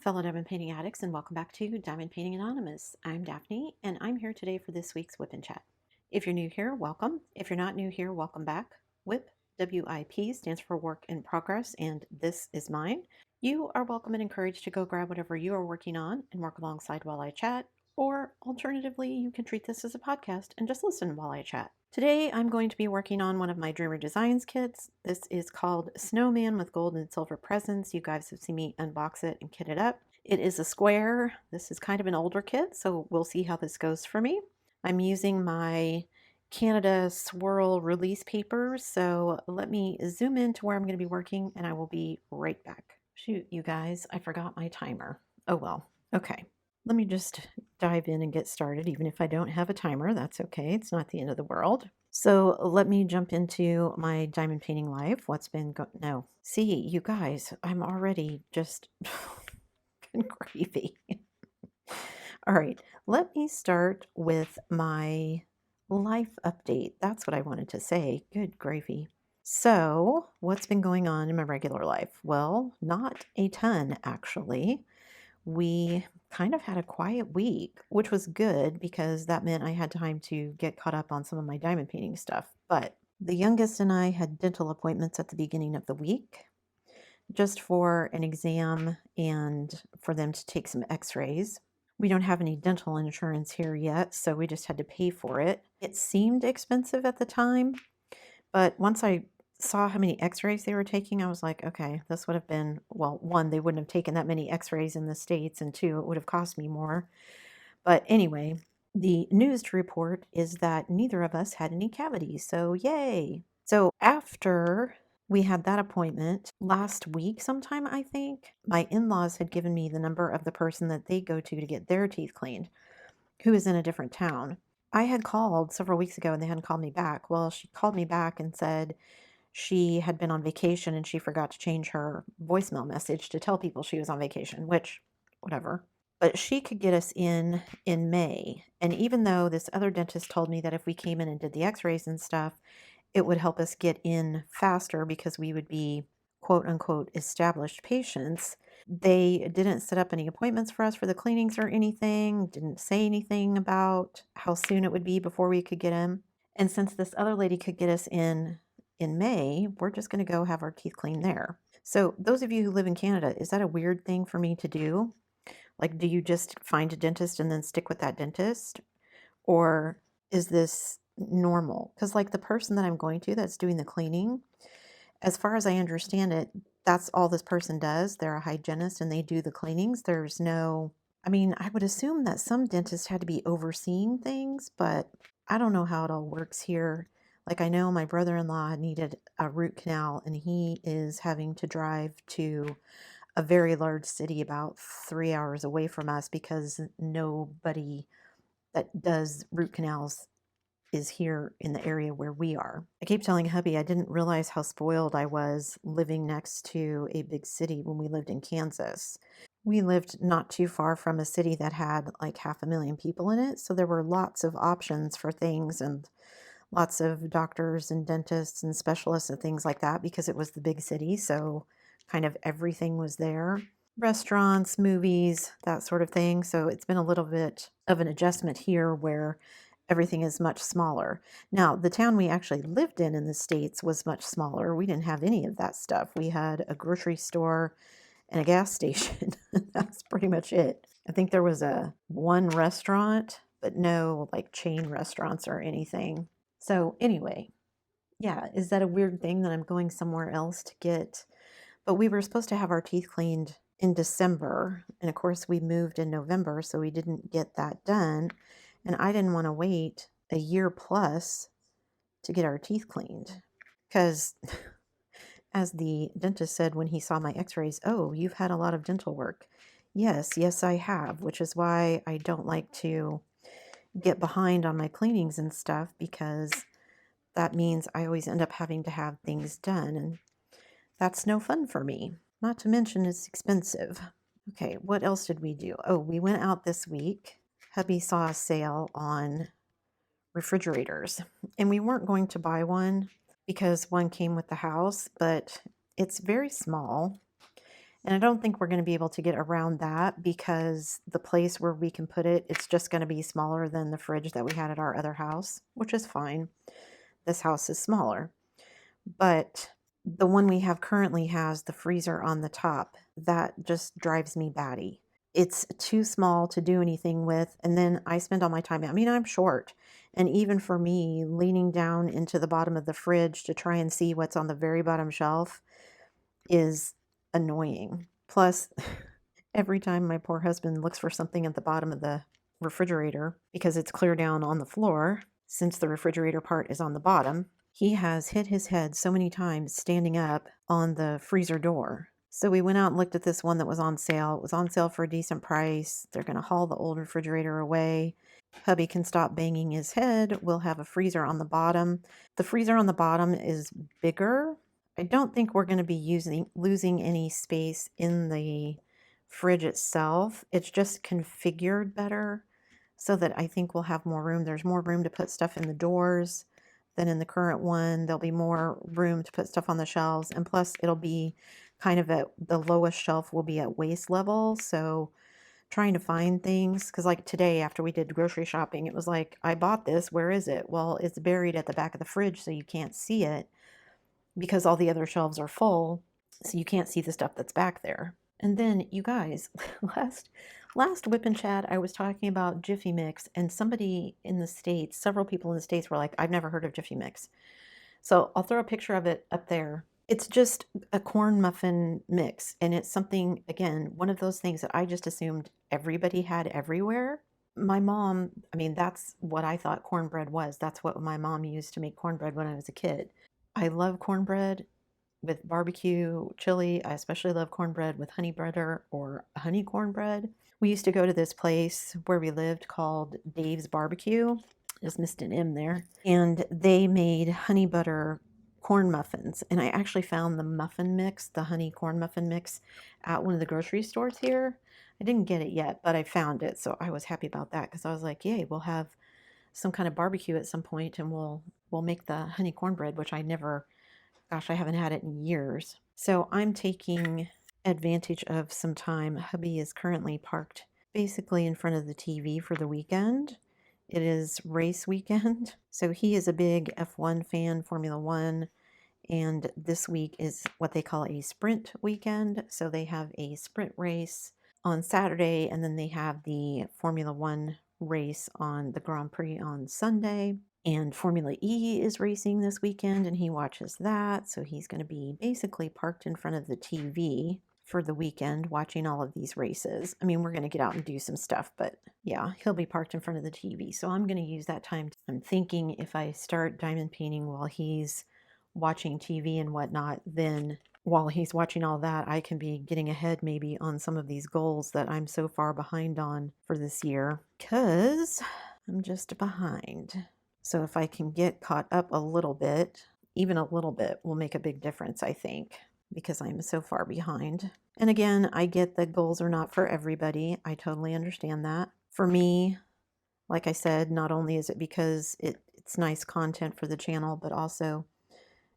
fellow diamond painting addicts, and welcome back to Diamond Painting Anonymous. I'm Daphne, and I'm here today for this week's WIP and Chat. If you're new here, welcome. If you're not new here, welcome back. WIP, WIP, stands for Work in Progress, and this is mine. You are welcome and encouraged to go grab whatever you are working on and work alongside while I chat, or alternatively, you can treat this as a podcast and just listen while I chat. Today, I'm going to be working on one of my Dreamer Designs kits. This is called Snowman with Gold and Silver Presents. You guys have seen me unbox it and kit it up. It is a square. This is kind of an older kit, so we'll see how this goes for me. I'm using my Canada Swirl release paper, so let me zoom in to where I'm going to be working, and I will be right back. Shoot, you guys, I forgot my timer. Oh well, okay. Let me just dive in and get started. Even if I don't have a timer, that's okay. It's not the end of the world. So let me jump into my diamond painting life. What's been no. See, you guys, I'm already just gravy. All right, let me start with my life update. That's what I wanted to say. Good gravy. So, what's been going on in my regular life? Well, not a ton, actually. We kind of had a quiet week, which was good because that meant I had time to get caught up on some of my diamond painting stuff. But the youngest and I had dental appointments at the beginning of the week just for an exam and for them to take some x-rays. We don't have any dental insurance here yet, so we just had to pay for it. It seemed expensive at the time, but once I saw how many x-rays they were taking, I was like, okay, this would have been, well, one, they wouldn't have taken that many x-rays in the States, and two, it would have cost me more. But anyway, the news to report is that neither of us had any cavities, so yay. So after we had that appointment last week sometime, I think, my in-laws had given me the number of the person that they go to get their teeth cleaned, who is in a different town. I had called several weeks ago and they hadn't called me back. Well, she called me back and said she had been on vacation and she forgot to change her voicemail message to tell people she was on vacation, which, whatever. But she could get us in May. And even though this other dentist told me that if we came in and did the x-rays and stuff, it would help us get in faster because we would be quote unquote established patients, they didn't set up any appointments for us for the cleanings or anything, didn't say anything about how soon it would be before we could get in. And since this other lady could get us in May, we're just going to go have our teeth cleaned there. So those of you who live in Canada, is that a weird thing for me to do? Like, do you just find a dentist and then stick with that dentist? Or is this normal? Because like the person that I'm going to that's doing the cleaning, as far as I understand it, that's all this person does. They're a hygienist and they do the cleanings. There's no, I mean, I would assume that some dentists had to be overseeing things, but I don't know how it all works here. Like I know my brother-in-law needed a root canal and he is having to drive to a very large city about 3 hours away from us because nobody that does root canals is here in the area where we are. I keep telling hubby I didn't realize how spoiled I was living next to a big city when we lived in Kansas. We lived not too far from a city that had like 500,000 people in it, so there were lots of options for things and lots of doctors and dentists and specialists and things like that because it was the big city, so kind of everything was there. Restaurants, movies, that sort of thing. So it's been a little bit of an adjustment here where everything is much smaller. Now, the town we actually lived in the States was much smaller. We didn't have any of that stuff. We had a grocery store and a gas station. That's pretty much it. I think there was one restaurant, but no like chain restaurants or anything. So anyway, yeah, is that a weird thing that I'm going somewhere else to get? But we were supposed to have our teeth cleaned in December. And of course, we moved in November, so we didn't get that done. And I didn't want to wait a year plus to get our teeth cleaned. Because, as the dentist said when he saw my x-rays, oh, you've had a lot of dental work. Yes, I have, which is why I don't like to get behind on my cleanings and stuff because that means I always end up having to have things done. And that's no fun for me. Not to mention it's expensive. Okay, what else did we do? Oh, we went out this week. Hubby saw a sale on refrigerators, and we weren't going to buy one because one came with the house, but it's very small And I don't think we're going to be able to get around that because the place where we can put it, it's just going to be smaller than the fridge that we had at our other house, which is fine. This house is smaller. But the one we have currently has the freezer on the top. That just drives me batty. It's too small to do anything with. And then I spend all my time, I mean, I'm short. And even for me, leaning down into the bottom of the fridge to try and see what's on the very bottom shelf is annoying. Plus, every time my poor husband looks for something at the bottom of the refrigerator, because it's clear down on the floor, since the refrigerator part is on the bottom, he has hit his head so many times standing up on the freezer door. So we went out and looked at this one that was on sale. It was on sale for a decent price. They're going to haul the old refrigerator away. Hubby can stop banging his head. We'll have a freezer on the bottom. The freezer on the bottom is bigger. I don't think we're going to be losing any space in the fridge itself. It's just configured better so that I think we'll have more room. There's more room to put stuff in the doors than in the current one. There'll be more room to put stuff on the shelves, and plus it'll be kind of at the lowest shelf will be at waist level. So trying to find things, because like today after we did grocery shopping, it was like, I bought this, where is it? Well, it's buried at the back of the fridge so you can't see it because all the other shelves are full, so you can't see the stuff that's back there. And then you guys, last Whip and Chat, I was talking about Jiffy Mix, and somebody in the States, several people in the States were like, I've never heard of Jiffy Mix. So I'll throw a picture of it up there. It's just a corn muffin mix, and it's something, again, one of those things that I just assumed everybody had everywhere. My mom, I mean, that's what I thought cornbread was. That's what my mom used to make cornbread when I was a kid. I love cornbread with barbecue chili. I especially love cornbread with honey butter or honey cornbread. We used to go to this place where we lived called Dave's Barbecue. Just missed an M there. And they made honey butter corn muffins. And I actually found the muffin mix, the honey corn muffin mix, at one of the grocery stores here. I didn't get it yet, but I found it. So I was happy about that because I was like, yay, we'll have some kind of barbecue at some point and we'll make the honey cornbread, which I never, gosh, I haven't had it in years. So I'm taking advantage of some time. Hubby is currently parked basically in front of the TV for the weekend. It is race weekend. So he is a big F1 fan, Formula One. And this week is what they call a sprint weekend. So they have a sprint race on Saturday, and then they have the Formula One race on the Grand Prix on Sunday. And Formula E is racing this weekend, and he watches that. So he's going to be basically parked in front of the TV for the weekend watching all of these races. I mean, we're going to get out and do some stuff, but yeah, he'll be parked in front of the TV. So I'm going to use that time. I'm thinking if I start diamond painting while he's watching TV and whatnot, then while he's watching all that, I can be getting ahead maybe on some of these goals that I'm so far behind on for this year, because I'm just behind. So if I can get caught up a little bit, even a little bit will make a big difference, I think, because I'm so far behind. And again, I get that goals are not for everybody. I totally understand that. For me, like I said, not only is it because it's nice content for the channel, but also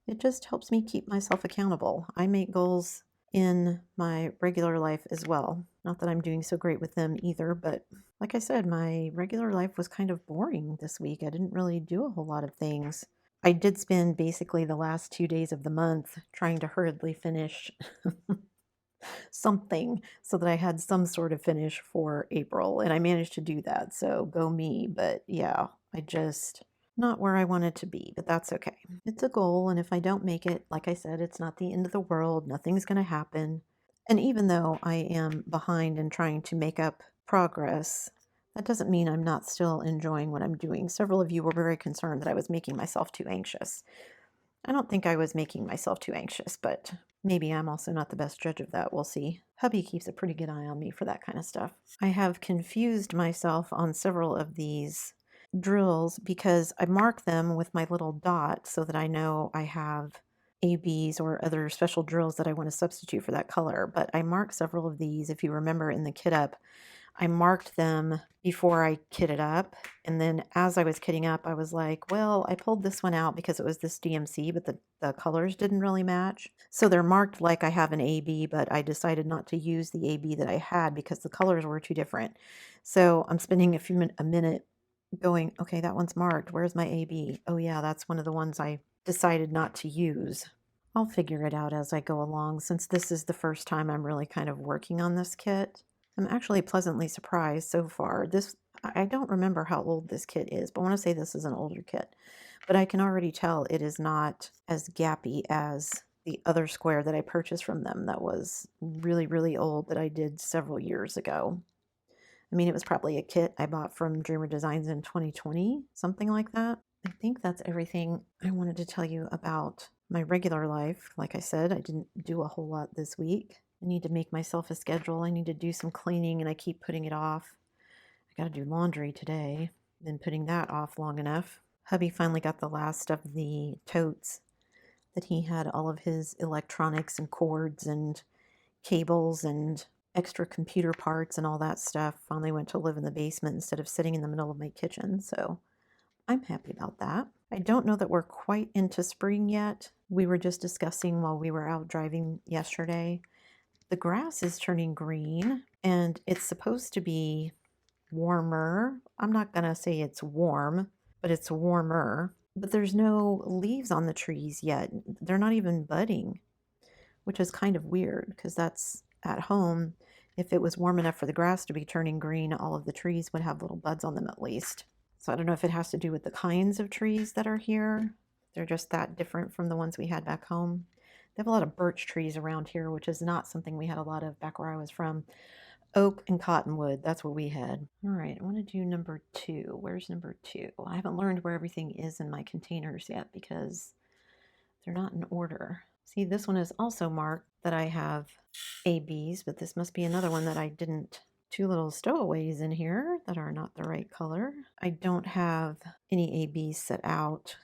it just helps me keep myself accountable. I make goals in my regular life as well. Not that I'm doing so great with them either, but like I said, my regular life was kind of boring this week. I didn't really do a whole lot of things. I did spend basically the last 2 days of the month trying to hurriedly finish something so that I had some sort of finish for April, and I managed to do that. So go me, but yeah, I just not where I wanted to be, but that's okay. It's a goal, and if I don't make it, like I said, it's not the end of the world. Nothing's going to happen. And even though I am behind in trying to make up progress, that doesn't mean I'm not still enjoying what I'm doing. Several of you were very concerned that I was making myself too anxious. I don't think I was making myself too anxious, but maybe I'm also not the best judge of that. We'll see. Hubby keeps a pretty good eye on me for that kind of stuff. I have confused myself on several of these drills because I mark them with my little dot so that I know I have ABs or other special drills that I want to substitute for that color. But I mark several of these. If you remember in the kit up, I marked them before I kitted up. And then as I was kitting up, I was like, well, I pulled this one out because it was this DMC, but the colors didn't really match. So they're marked like I have an AB, but I decided not to use the AB that I had because the colors were too different. So I'm spending a minute going, okay, that one's marked. Where's my AB? Oh yeah, that's one of the ones I decided not to use. I'll figure it out as I go along since this is the first time I'm really kind of working on this kit. I'm actually pleasantly surprised so far. I don't remember how old this kit is, but I want to say this is an older kit. But I can already tell it is not as gappy as the other square that I purchased from them that was really, really old that I did several years ago. I mean, it was probably a kit I bought from Dreamer Designs in 2020, something like that. I think that's everything I wanted to tell you about my regular life. Like I said, I didn't do a whole lot this week. I need to make myself a schedule. I need to do some cleaning and I keep putting it off. I got to do laundry today. Been putting that off long enough. Hubby finally got the last of the totes that he had all of his electronics and cords and cables and extra computer parts and all that stuff. Finally went to live in the basement instead of sitting in the middle of my kitchen. So I'm happy about that. I don't know that we're quite into spring yet. We were just discussing while we were out driving yesterday. The grass is turning green and it's supposed to be warmer. I'm not going to say it's warm, but it's warmer. But there's no leaves on the trees yet. They're not even budding, which is kind of weird because that's at home. If it was warm enough for the grass to be turning green, all of the trees would have little buds on them at least. So I don't know if it has to do with the kinds of trees that are here. They're just that different from the ones we had back home. They have a lot of birch trees around here, which is not something we had a lot of back where I was from. Oak and cottonwood, that's what we had. All right, I want to do number 2. Where's number 2? Well, I haven't learned where everything is in my containers yet because they're not in order. See, this one is also marked that I have ABs, but this must be another one that I didn't. 2 little stowaways in here that are not the right color. I don't have any ABs set out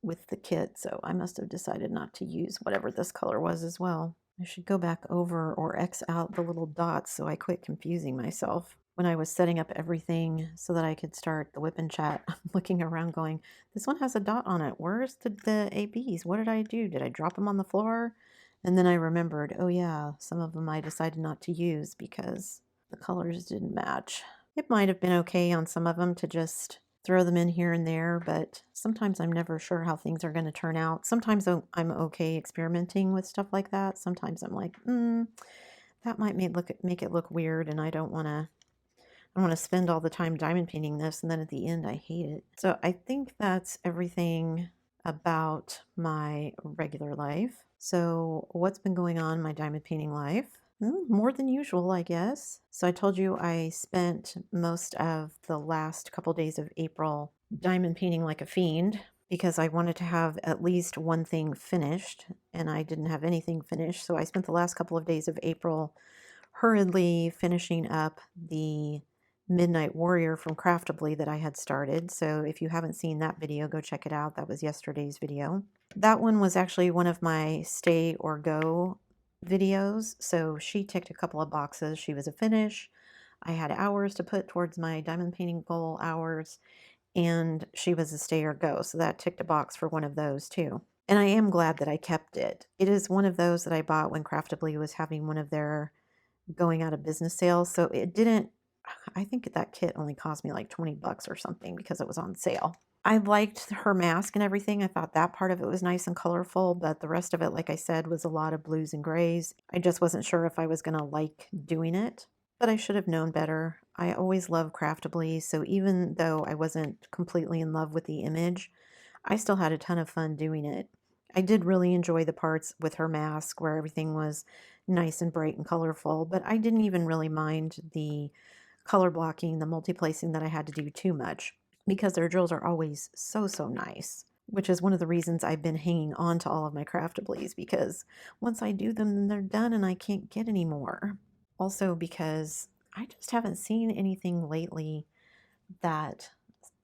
with the kit, so I must have decided not to use whatever this color was as well. I should go back over or X out the little dots so I quit confusing myself. When I was setting up everything so that I could start the WIP and chat, I'm looking around going, this one has a dot on it. Where's the ABs? What did I do? Did I drop them on the floor? And then I remembered, oh yeah, some of them I decided not to use because the colors didn't match. It might have been okay on some of them to just throw them in here and there, but sometimes I'm never sure how things are going to turn out. Sometimes I'm okay experimenting with stuff like that. Sometimes I'm like, that might make it look weird, and I don't want to spend all the time diamond painting this, and then at the end I hate it. So I think that's everything about my regular life. So what's been going on in my diamond painting life? More than usual, I guess. So I told you I spent most of the last couple days of April diamond painting like a fiend because I wanted to have at least one thing finished, and I didn't have anything finished. So I spent the last couple of days of April hurriedly finishing up the Midnight Warrior from Craftably that I had started. So if you haven't seen that video, go check it out. That was yesterday's video. That one was actually one of my stay or go videos. So she ticked a couple of boxes. She was a finish. I had hours to put towards my diamond painting goal hours, and she was a stay or go. So that ticked a box for one of those too. And I am glad that I kept it. It is one of those that I bought when Craftably was having one of their going out of business sales. So it didn't, I think that kit only cost me like 20 bucks or something because it was on sale. I liked her mask and everything. I thought that part of it was nice and colorful, but the rest of it, like I said, was a lot of blues and grays. I just wasn't sure if I was going to like doing it, but I should have known better. I always love Craftably, so even though I wasn't completely in love with the image, I still had a ton of fun doing it. I did really enjoy the parts with her mask where everything was nice and bright and colorful, but I didn't even really mind the color blocking, the multi-placing that I had to do too much because their drills are always so, so nice, which is one of the reasons I've been hanging on to all of my Craftablies because once I do them, then they're done and I can't get any more. Also because I just haven't seen anything lately that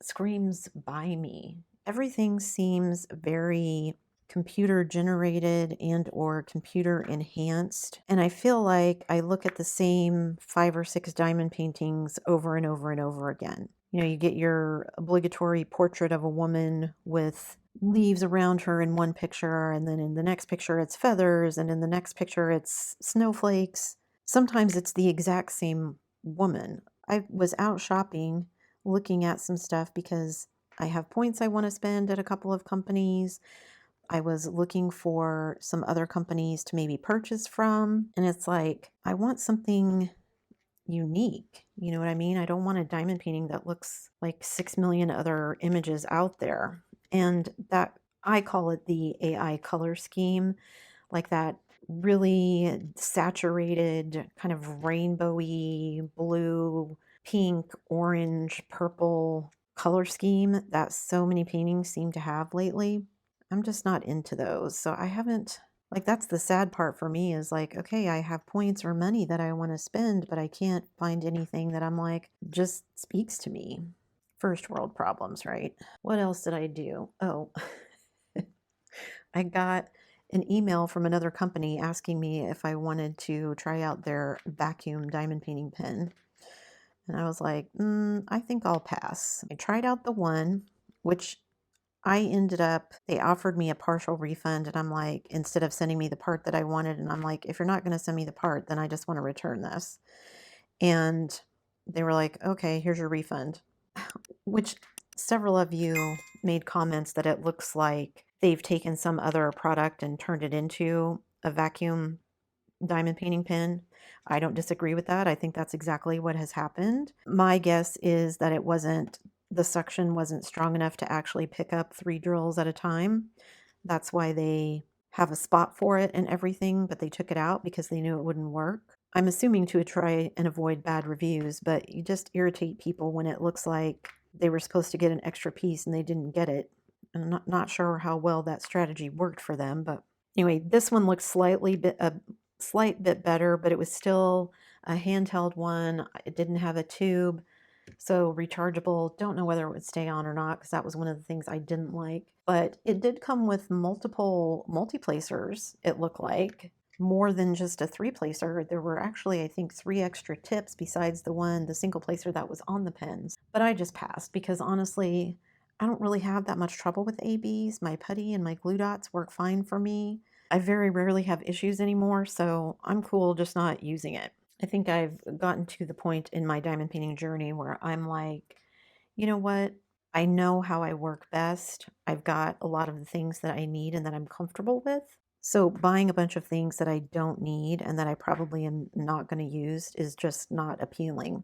screams by me. Everything seems very computer generated and or computer enhanced. And I feel like I look at the same 5 or 6 diamond paintings over and over and over again. You know, you get your obligatory portrait of a woman with leaves around her in one picture, and then in the next picture it's feathers, and in the next picture it's snowflakes. Sometimes it's the exact same woman. I was out shopping looking at some stuff because I have points I want to spend at a couple of companies. I was looking for some other companies to maybe purchase from, and it's like, I want something unique. You know what I mean? I don't want a diamond painting that looks like 6 million other images out there. And that, I call it the AI color scheme, like that really saturated, kind of rainbowy blue, pink, orange, purple color scheme that so many paintings seem to have lately. I'm just not into those. So I haven't, like, that's the sad part for me is like, okay, I have points or money that I want to spend, but I can't find anything that I'm like, just speaks to me. First world problems, right? What else did I do? Oh, I got an email from another company asking me if I wanted to try out their vacuum diamond painting pen. And I was like, I think I'll pass. I tried out the one, which I ended up, they offered me a partial refund. And I'm like, instead of sending me the part that I wanted, and I'm like, if you're not going to send me the part, then I just want to return this. And they were like, okay, here's your refund, which several of you made comments that it looks like they've taken some other product and turned it into a vacuum diamond painting pen. I don't disagree with that. I think that's exactly what has happened. My guess is that the suction wasn't strong enough to actually pick up 3 drills at a time. That's why they have a spot for it and everything, but they took it out because they knew it wouldn't work. I'm assuming to try and avoid bad reviews, but you just irritate people when it looks like they were supposed to get an extra piece and they didn't get it. And I'm not sure how well that strategy worked for them, but anyway, this one looks a slight bit better, but it was still a handheld one. It didn't have a tube, so rechargeable. Don't know whether it would stay on or not because that was one of the things I didn't like. But it did come with multiple multi-placers, it looked like. More than just a 3-placer. There were actually, I think, 3 extra tips besides the single placer that was on the pens. But I just passed because honestly, I don't really have that much trouble with ABs. My putty and my glue dots work fine for me. I very rarely have issues anymore, so I'm cool just not using it. I think I've gotten to the point in my diamond painting journey where I'm like, you know what? I know how I work best. I've got a lot of the things that I need and that I'm comfortable with. So buying a bunch of things that I don't need and that I probably am not going to use is just not appealing,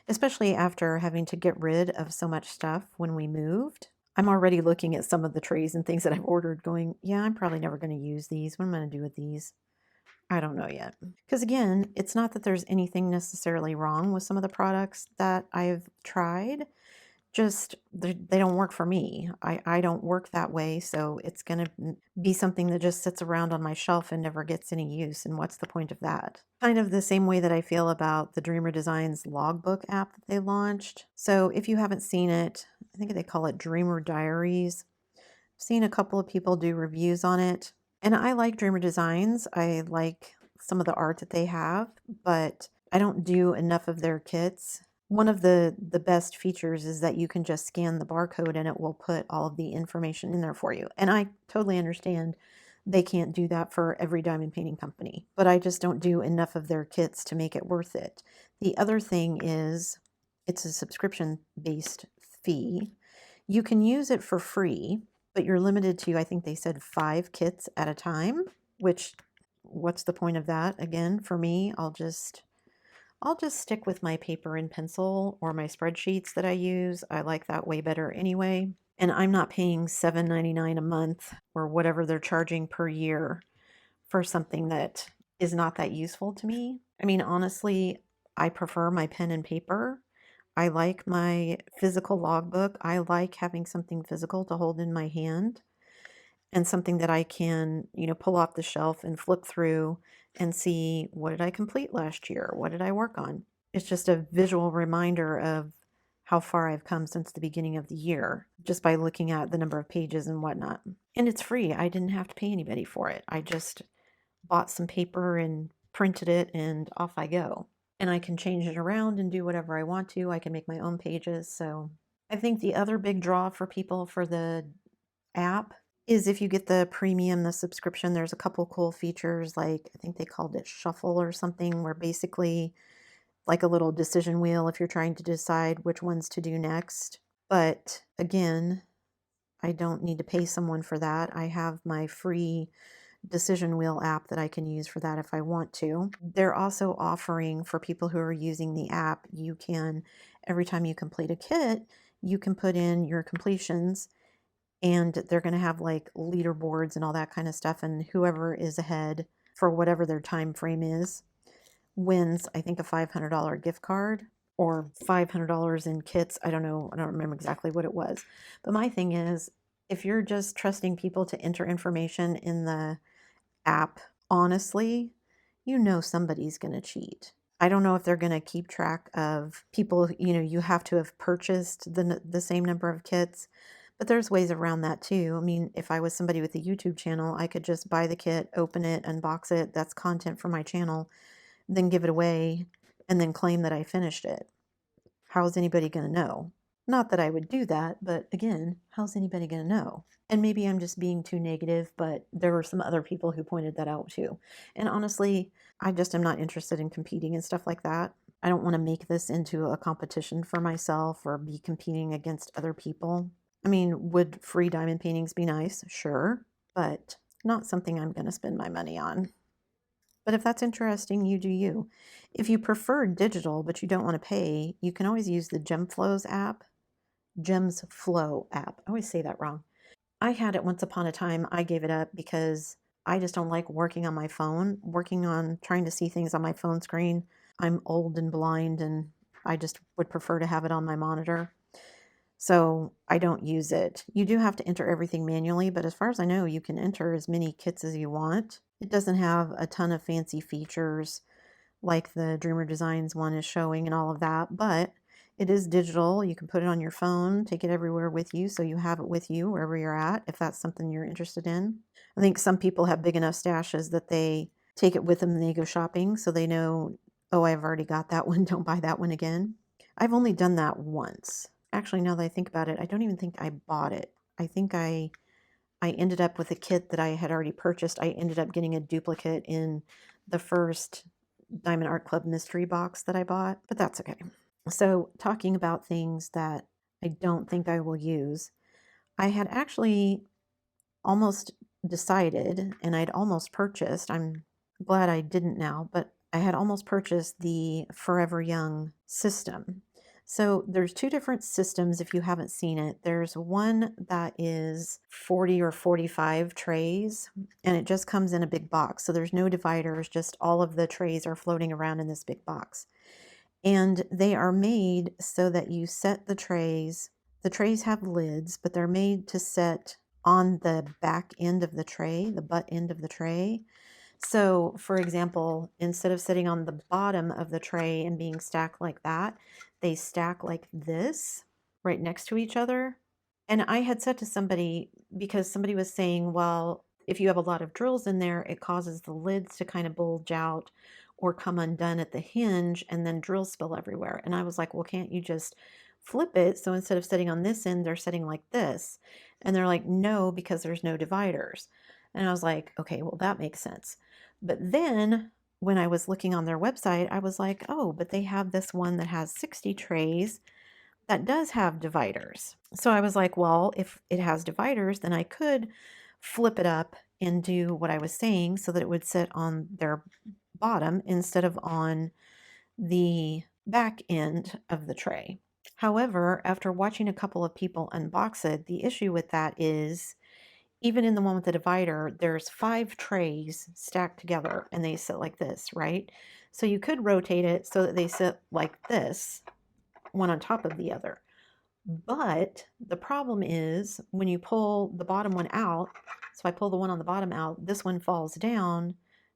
especially after having to get rid of so much stuff when we moved. I'm already looking at some of the trays and things that I've ordered going, yeah, I'm probably never going to use these. What am I going to do with these? I don't know yet. Because again, it's not that there's anything necessarily wrong with some of the products that I've tried. Just they don't work for me. I don't work that way, so it's going to be something that just sits around on my shelf and never gets any use. And what's the point of that? Kind of the same way that I feel about the Dreamer Designs logbook app that they launched. So if you haven't seen it, I think they call it Dreamer Diaries. I've seen a couple of people do reviews on it. And I like Dreamer Designs. I like some of the art that they have, but I don't do enough of their kits. One of the best features is that you can just scan the barcode and it will put all of the information in there for you. And I totally understand they can't do that for every diamond painting company, but I just don't do enough of their kits to make it worth it. The other thing is it's a subscription-based fee. You can use it for free, but you're limited to, I think they said 5 kits at a time, which what's the point of that? Again, for me, I'll just stick with my paper and pencil or my spreadsheets that I use. I like that way better anyway. And I'm not paying $7.99 a month or whatever they're charging per year for something that is not that useful to me. I mean, honestly, I prefer my pen and paper. I like my physical logbook. I like having something physical to hold in my hand and something that I can, pull off the shelf and flip through and see, what did I complete last year? What did I work on? It's just a visual reminder of how far I've come since the beginning of the year just by looking at the number of pages and whatnot. And it's free. I didn't have to pay anybody for it. I just bought some paper and printed it, and off I go. And I can change it around and do whatever I want to. I can make my own pages. So I think the other big draw for people for the app is if you get the premium, the subscription, there's a couple cool features, like I think they called it shuffle or something, where basically like a little decision wheel if you're trying to decide which ones to do next. But again, I don't need to pay someone for that. I have my free decision wheel app that I can use for that if I want to. They're also offering for people who are using the app, you can, every time you complete a kit, you can put in your completions, and they're going to have like leaderboards and all that kind of stuff, and whoever is ahead for whatever their time frame is wins, I think, a $500 gift card or $500 in kits. I don't know. I don't remember exactly what it was. But my thing is, if you're just trusting people to enter information in the app, honestly, you know somebody's going to cheat. I don't know if they're going to keep track of people, you have to have purchased the same number of kits, but there's ways around that too. I mean, if I was somebody with a YouTube channel, I could just buy the kit, open it, unbox it. That's content for my channel, then give it away, and then claim that I finished it. How's anybody going to know? Not that I would do that, but again, how's anybody going to know? And maybe I'm just being too negative, but there were some other people who pointed that out too. And honestly, I just am not interested in competing and stuff like that. I don't want to make this into a competition for myself or be competing against other people. I mean, would free diamond paintings be nice? Sure, but not something I'm going to spend my money on. But if that's interesting, you do you. If you prefer digital, but you don't want to pay, you can always use the GemFlows app. Gems Flow app. I always say that wrong. I had it once upon a time. I gave it up because I just don't like working on my phone, working on trying to see things on my phone screen. I'm old and blind, and I just would prefer to have it on my monitor. So I don't use it. You do have to enter everything manually, but as far as I know, you can enter as many kits as you want. It doesn't have a ton of fancy features like the Dreamer Designs one is showing and all of that, but it is digital. You can put it on your phone, take it everywhere with you, so you have it with you wherever you're at, if that's something you're interested in. I think some people have big enough stashes that they take it with them and they go shopping, so they know, oh, I've already got that one, don't buy that one again. I've only done that once. Actually, now that I think about it, I don't even think I bought it. I think I ended up with a kit that I had already purchased. I ended up getting a duplicate in the first Diamond Art Club mystery box that I bought, but that's okay. So talking about things that I don't think I will use, I had actually almost decided, and I'd almost purchased, I'm glad I didn't now, but I had almost purchased the Forever Young system. So there's two different systems if you haven't seen it. There's one that is 40 or 45 trays, and it just comes in a big box. So there's no dividers, just all of the trays are floating around in this big box. And they are made so that you set the trays. The trays have lids, but they're made to set on the back end of the tray, the butt end of the tray. So, for example, instead of sitting on the bottom of the tray and being stacked like that, they stack like this, right next to each other. And I had said to somebody, because somebody was saying, well, if you have a lot of drills in there, it causes the lids to kind of bulge out or come undone at the hinge, and then drills spill everywhere. And I was like, well, can't you just flip it? So instead of sitting on this end, they're sitting like this. And they're like, no, because there's no dividers. And I was like, okay, well, that makes sense. But then when I was looking on their website, I was like, oh, but they have this one that has 60 trays that does have dividers. So I was like, well, if it has dividers, then I could flip it up and do what I was saying so that it would sit on their bottom instead of on the back end of the tray. However, after watching a couple of people unbox it, the issue with that is even in the one with the divider, there's 5 trays stacked together and they sit like this, right? So you could rotate it so that they sit like this, one on top of the other. But the problem is when you pull the bottom one out, so I pull the one on the bottom out, this one falls down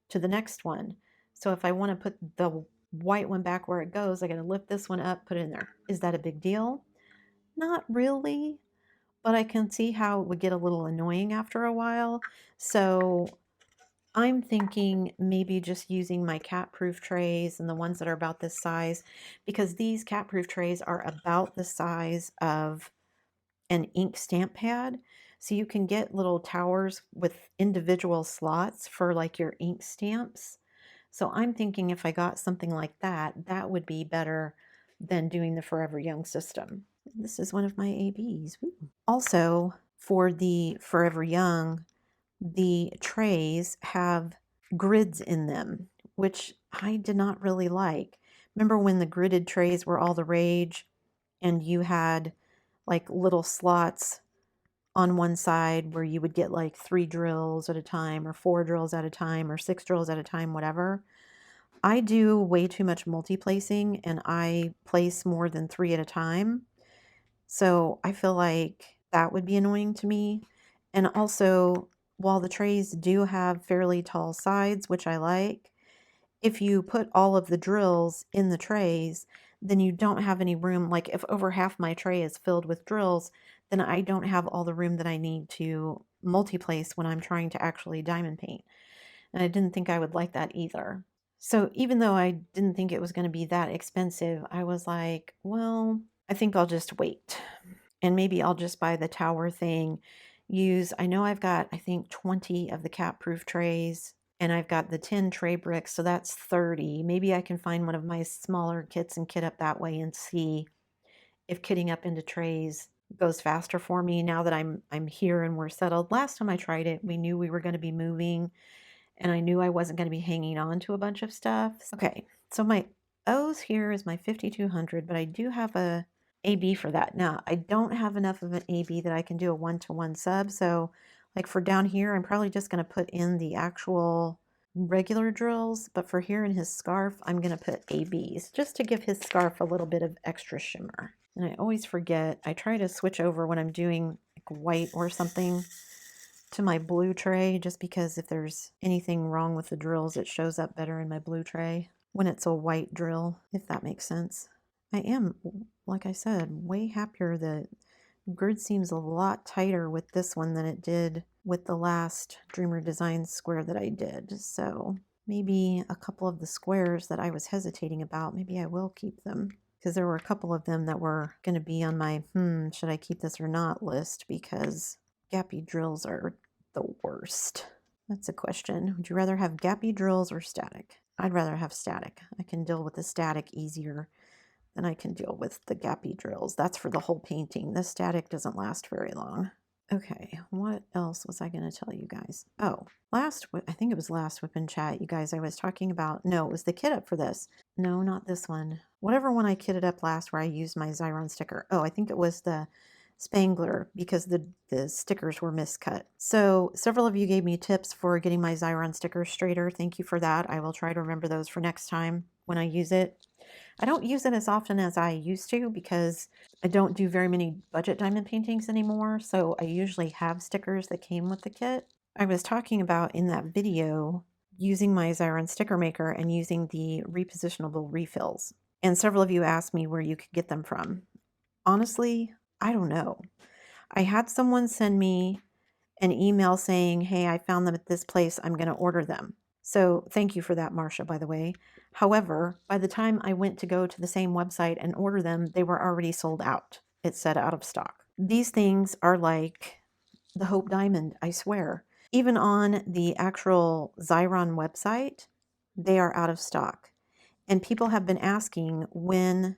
to the next one. So if I want to put the white one back where it goes. I got to lift this one up, put it in there. Is that a big deal? Not really, but I can see how it would get a little annoying after a while. So I'm thinking maybe just using my cat-proof trays and the ones that are about this size, because these cat-proof trays are about the size of an ink stamp pad. So you can get little towers with individual slots for like your ink stamps. So I'm thinking if I got something like that, that would be better than doing the Forever Young system. This is one of my ABs. Woo. Also, for the Forever Young, the trays have grids in them, which I did not really like. Remember when the gridded trays were all the rage and you had like little slots on one side where you would get like 3 drills at a time or 4 drills at a time or 6 drills at a time, whatever. I do way too much multi-placing and I place more than 3 at a time. So I feel like that would be annoying to me. And also, while the trays do have fairly tall sides, which I like, if you put all of the drills in the trays, then you don't have any room. Like if over half my tray is filled with drills, then I don't have all the room that I need to multi-place when I'm trying to actually diamond paint. And I didn't think I would like that either. So even though I didn't think it was going to be that expensive, I was like, well, I think I'll just wait. And maybe I'll just buy the tower thing. I know I've got, I think, 20 of the cat-proof trays, and I've got the 10 tray bricks, so that's 30. Maybe I can find one of my smaller kits and kit up that way and see if kitting up into trays goes faster for me now that I'm here and we're settled. Last time I tried it, we knew we were going to be moving, and I knew I wasn't going to be hanging on to a bunch of stuff. Okay, so my O's here is my 5200, but I do have a AB for that. Now, I don't have enough of an AB that I can do a one-to-one sub, so like for down here, I'm probably just going to put in the actual regular drills, but for here in his scarf, I'm going to put ABs just to give his scarf a little bit of extra shimmer. And I always forget, I try to switch over when I'm doing like white or something to my blue tray, just because if there's anything wrong with the drills, it shows up better in my blue tray when it's a white drill, if that makes sense. I am, like I said, way happier. The grid seems a lot tighter with this one than it did with the last Dreamer Designs square that I did. So maybe a couple of the squares that I was hesitating about, maybe I will keep them, because there were a couple of them that were going to be on my should I keep this or not list, because gappy drills are the worst. That's a question. Would you rather have gappy drills or static? I'd rather have static. I can deal with the static easier than I can deal with the gappy drills. That's for the whole painting. The static doesn't last very long. Okay, what else was I going to tell you guys? Oh, I think it was last WIP and Chat, you guys, I was talking about, no, it was the kit up for this. No, not this one. Whatever one I kitted up last where I used my Xyron sticker. Oh, I think it was the Spangler, because the stickers were miscut. So several of you gave me tips for getting my Xyron sticker straighter. Thank you for that. I will try to remember those for next time when I use it. I don't use it as often as I used to because I don't do very many budget diamond paintings anymore, so I usually have stickers that came with the kit. I was talking about in that video using my Xyron sticker maker and using the repositionable refills. And several of you asked me where you could get them from. Honestly, I don't know. I had someone send me an email saying, hey, I found them at this place, I'm going to order them. So thank you for that, Marcia, by the way. However, by the time I went to go to the same website and order them, they were already sold out. It said out of stock. These things are like the Hope Diamond, I swear. Even on the actual Xyron website, they are out of stock. And people have been asking when,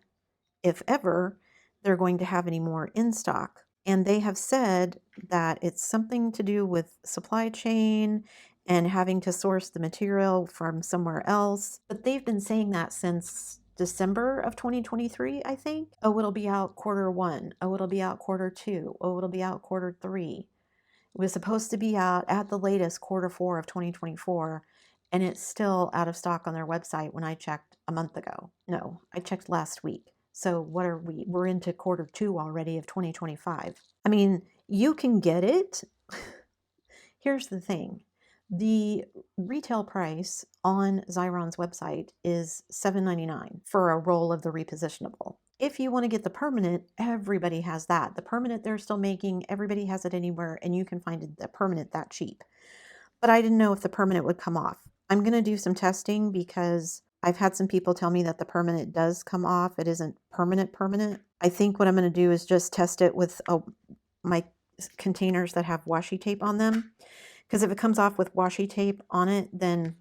if ever, they're going to have any more in stock. And they have said that it's something to do with supply chain and having to source the material from somewhere else. But they've been saying that since December of 2023, I think. Oh, it'll be out Q1. Oh, it'll be out Q2. Oh, it'll be out Q3. It was supposed to be out at the latest Q4 of 2024, and it's still out of stock on their website when I checked a month ago. No, I checked last week. So what are we? We're into Q2 already of 2025. I mean, you can get it. Here's the thing. The retail price on Xyron's website is $7.99 for a roll of the repositionable. If you want to get the permanent, everybody has that. The permanent they're still making, everybody has it anywhere, and you can find the permanent that cheap. But I didn't know if the permanent would come off. I'm going to do some testing because I've had some people tell me that the permanent does come off. It isn't permanent. I think what I'm going to do is just test it with my containers that have washi tape on them. Because if it comes off with washi tape on it, then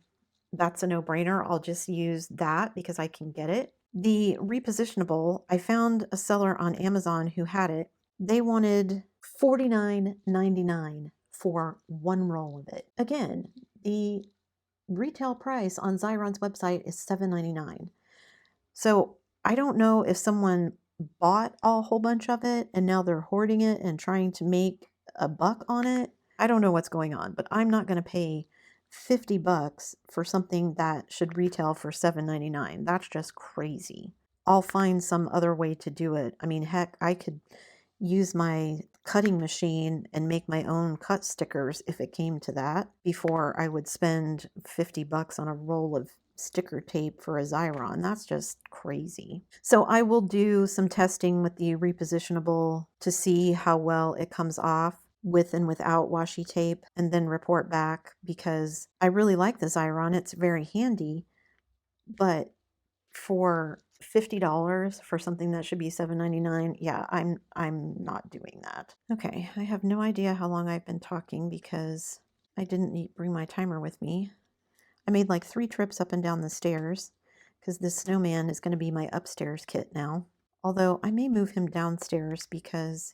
that's a no-brainer. I'll just use that because I can get it. The repositionable, I found a seller on Amazon who had it. They wanted $49.99 for one roll of it. Again, the retail price on Xyron's website is $7.99. So I don't know if someone bought a whole bunch of it and now they're hoarding it and trying to make a buck on it. I don't know what's going on, but I'm not going to pay $50 for something that should retail for $7.99. That's just crazy. I'll find some other way to do it. I mean, heck, I could use my cutting machine and make my own cut stickers if it came to that before I would spend $50 on a roll of sticker tape for a Xyron. That's just crazy. So I will do some testing with the repositionable to see how well it comes off with and without washi tape and then report back because I really like the Xyron. It's very handy, but for $50 for something that should be $7.99, yeah, I'm not doing that. Okay, I have no idea how long I've been talking because I didn't bring my timer with me. I made like 3 trips up and down the stairs because this snowman is going to be my upstairs kit now. Although I may move him downstairs because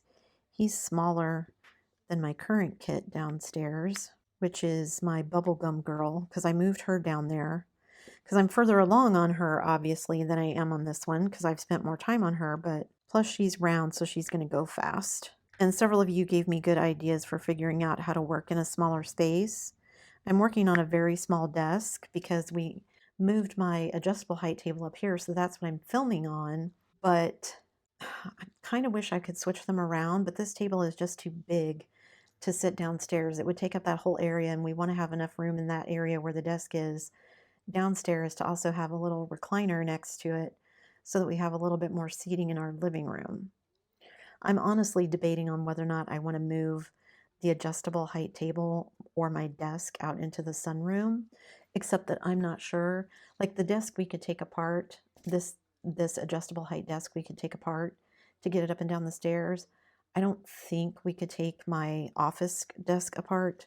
he's smaller than my current kit downstairs, which is my bubblegum girl, because I moved her down there because I'm further along on her, obviously, than I am on this one because I've spent more time on her, but plus she's round, so she's going to go fast. And several of you gave me good ideas for figuring out how to work in a smaller space. I'm working on a very small desk because we moved my adjustable height table up here, so that's what I'm filming on, but I kind of wish I could switch them around, but this table is just too big to sit downstairs. It would take up that whole area, and we want to have enough room in that area where the desk is downstairs to also have a little recliner next to it so that we have a little bit more seating in our living room. I'm honestly debating on whether or not I want to move the adjustable height table or my desk out into the sunroom, except that I'm not sure. Like the desk we could take apart, this adjustable height desk we could take apart to get it up and down the stairs. I don't think we could take my office desk apart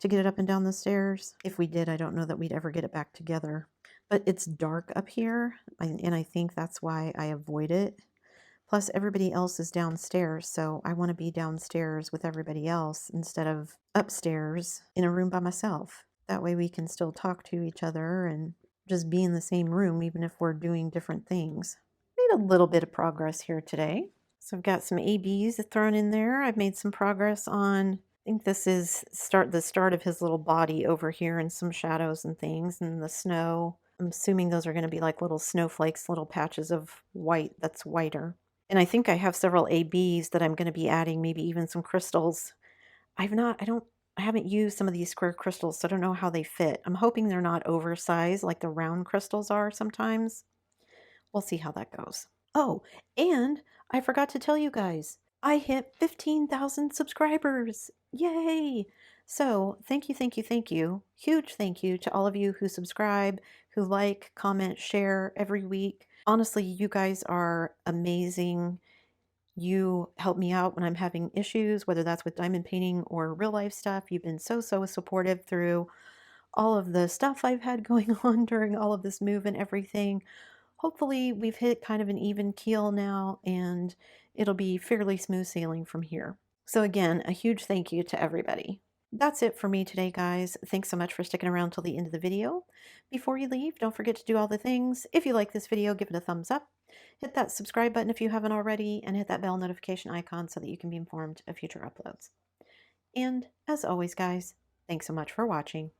to get it up and down the stairs. If we did, I don't know that we'd ever get it back together. But it's dark up here, and I think that's why I avoid it. Plus, everybody else is downstairs, so I want to be downstairs with everybody else instead of upstairs in a room by myself. That way we can still talk to each other and just be in the same room, even if we're doing different things. Made a little bit of progress here today. So I've got some ABs thrown in there. I've made some progress on, I think this is the start of his little body over here and some shadows and things and the snow. I'm assuming those are going to be like little snowflakes, little patches of white that's whiter. And I think I have several ABs that I'm going to be adding, maybe even some crystals. I haven't used some of these square crystals, so I don't know how they fit. I'm hoping they're not oversized like the round crystals are sometimes. We'll see how that goes. Oh, and I forgot to tell you guys, I hit 15,000 subscribers. Yay! So thank you. Huge thank you to all of you who subscribe, who like, comment, share every week. Honestly, you guys are amazing. You help me out when I'm having issues, whether that's with diamond painting or real life stuff. You've been so supportive through all of the stuff I've had going on during all of this move and everything. Hopefully we've hit kind of an even keel now and it'll be fairly smooth sailing from here. So again, a huge thank you to everybody. That's it for me today, guys. Thanks so much for sticking around till the end of the video. Before you leave, don't forget to do all the things. If you like this video, give it a thumbs up. Hit that subscribe button if you haven't already, and hit that bell notification icon so that you can be informed of future uploads. And as always, guys, thanks so much for watching.